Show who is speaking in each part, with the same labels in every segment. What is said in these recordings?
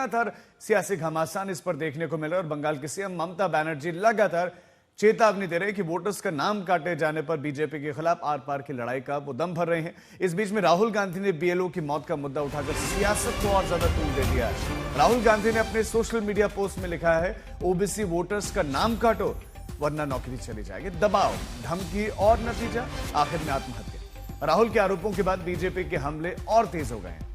Speaker 1: लगातार सियासी घमासान इस पर देखने को मिला और बंगाल की सीएम ममता बनर्जी लगातार चेतावनी दे रहे हैं कि वोटर्स का नाम काटे जाने पर बीजेपी के खिलाफ आर पार की लड़ाई का वो दम भर रहे हैं। इस बीच में राहुल गांधी ने बीएलओ की मौत का मुद्दा उठाकर सियासत को और ज्यादा तूल दे दिया है। राहुल गांधी ने अपने सोशल मीडिया पोस्ट में लिखा है, ओबीसी वोटर्स का नाम काटो वरना नौकरी चली जाएगी। दबाव, धमकी और नतीजा आखिर में आत्महत्या। राहुल के आरोपों के बाद बीजेपी के हमले और तेज हो गए हैं।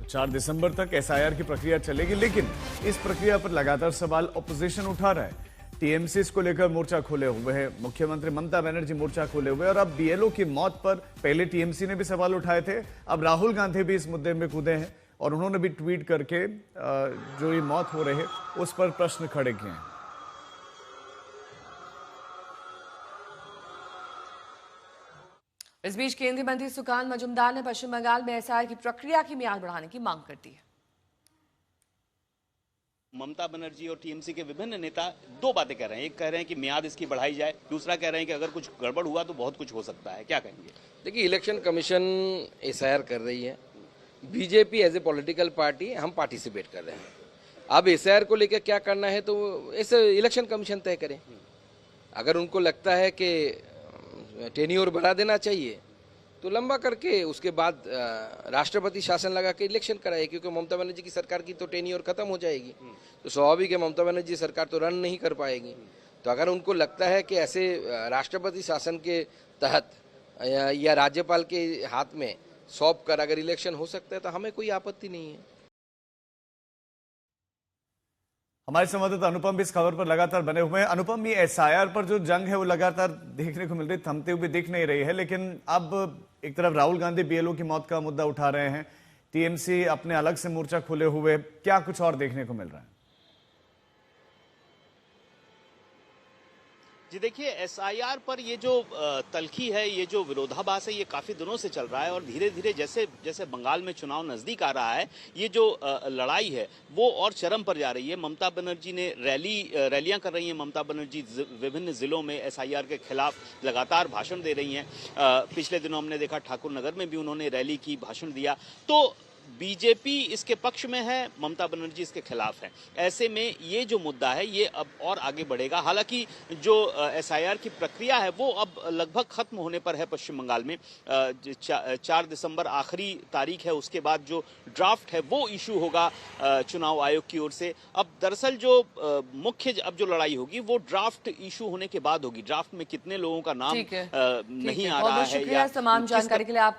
Speaker 1: 4 दिसंबर तक एसआईआर की प्रक्रिया चलेगी, लेकिन इस प्रक्रिया पर लगातार सवाल ऑपोजिशन उठा रहा है। टीएमसी इसको लेकर मोर्चा खोले हुए हैं, मुख्यमंत्री ममता बनर्जी मोर्चा खोले हुए और अब बीएलओ की मौत पर पहले टीएमसी ने भी सवाल उठाए थे, अब राहुल गांधी भी इस मुद्दे में कूदे हैं और उन्होंने भी ट्वीट करके जो ये मौत हो रही है उस पर प्रश्न खड़े किए हैं।
Speaker 2: इस बीच केंद्रीय मंत्री सुकान मजुमदार ने पश्चिम बंगाल में एसआईआर की प्रक्रिया की मियाद बढ़ाने की मांग कर दी है।
Speaker 3: ममता बनर्जी और टीएमसी के विभिन्न नेता दो बातें कह रहे हैं। एक कह रहे हैं कि मियाद इसकी बढ़ाई जाए, दूसरा कह रहे हैं कि अगर कुछ गड़बड़ हुआ तो बहुत कुछ हो सकता है। क्या कहेंगे?
Speaker 4: देखिए, इलेक्शन कमीशन एसआईआर कर रही है, BJP as a political party हम पार्टिसिपेट कर रहे हैं। अब एसआईआर को लेकर क्या करना है तो ऐसे इलेक्शन कमीशन तय करें। अगर उनको लगता है कि टेन्योर बढ़ा देना चाहिए तो लंबा करके उसके बाद राष्ट्रपति शासन लगा के इलेक्शन कराए, क्योंकि ममता बनर्जी की सरकार की तो टेन्योर खत्म हो जाएगी, तो स्वाभाविक है ममता बनर्जी सरकार तो रन नहीं कर पाएगी। तो अगर उनको लगता है कि ऐसे राष्ट्रपति शासन के तहत या राज्यपाल के हाथ में सौंप कर अगर इलेक्शन हो सकता है तो हमें कोई आपत्ति नहीं है।
Speaker 1: हमारे संवाददाता अनुपम भी इस खबर पर लगातार बने हुए हैं। अनुपम, ये एसआईआर पर जो जंग है वो लगातार देखने को मिल रही, थमते हुए दिख नहीं रही है, लेकिन अब एक तरफ राहुल गांधी बीएलओ की मौत का मुद्दा उठा रहे हैं, टीएमसी अपने अलग से मोर्चा खोले हुए, क्या कुछ और देखने को मिल रहा है?
Speaker 3: जी देखिए, एसआईआर पर ये जो तल्खी है, ये जो विरोधाभास है, ये काफी दिनों से चल रहा है और धीरे धीरे जैसे जैसे बंगाल में चुनाव नजदीक आ रहा है, ये जो लड़ाई है वो और चरम पर जा रही है। ममता बनर्जी ने रैलियां कर रही हैं। ममता बनर्जी विभिन्न जिलों में एसआईआर के खिलाफ लगातार भाषण दे रही हैं। पिछले दिनों हमने देखा ठाकुर नगर में भी उन्होंने रैली की, भाषण दिया। तो बीजेपी इसके पक्ष में है, ममता बनर्जी इसके खिलाफ है। ऐसे में ये जो मुद्दा है ये अब और आगे बढ़ेगा। हालांकि जो एसआईआर की प्रक्रिया है वो अब लगभग खत्म होने पर है पश्चिम बंगाल में। 4 दिसंबर आखिरी तारीख है, उसके बाद जो ड्राफ्ट है वो इशू होगा चुनाव आयोग की ओर से। अब दरअसल जो मुख्य अब जो लड़ाई होगी वो ड्राफ्ट इशू होने के बाद होगी। ड्राफ्ट में कितने लोगों का नाम नहीं आ रहा है,
Speaker 2: शुक्रिया तमाम जानकारी के लिए आपका।